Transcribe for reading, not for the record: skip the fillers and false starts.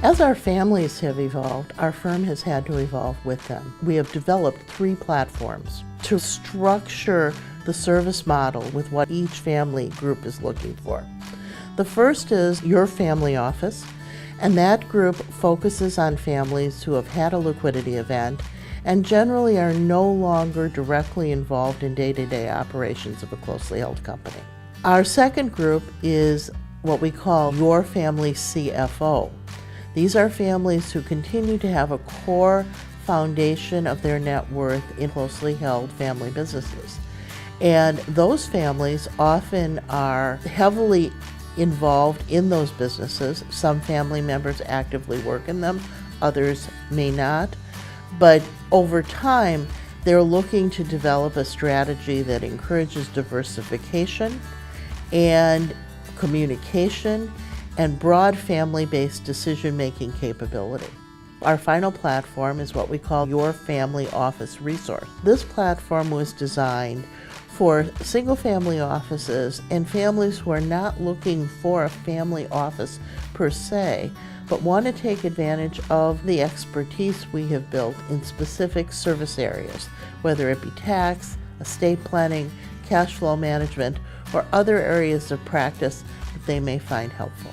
As our families have evolved, our firm has had to evolve with them. We have developed 3 platforms to structure the service model with what each family group is looking for. The first is your family office, and that group focuses on families who have had a liquidity event and generally are no longer directly involved in day-to-day operations of a closely held company. Our second group is what we call your family CFO. These are families who continue to have a core foundation of their net worth in closely held family businesses. And those families often are heavily involved in those businesses. Some family members actively work in them, others may not. But over time, they're looking to develop a strategy that encourages diversification and communication and broad family-based decision-making capability. Our final platform is what we call Your Family Office Resource. This platform was designed for single-family offices and families who are not looking for a family office per se, but want to take advantage of the expertise we have built in specific service areas, whether it be tax, estate planning, cash flow management, or other areas of practice that they may find helpful.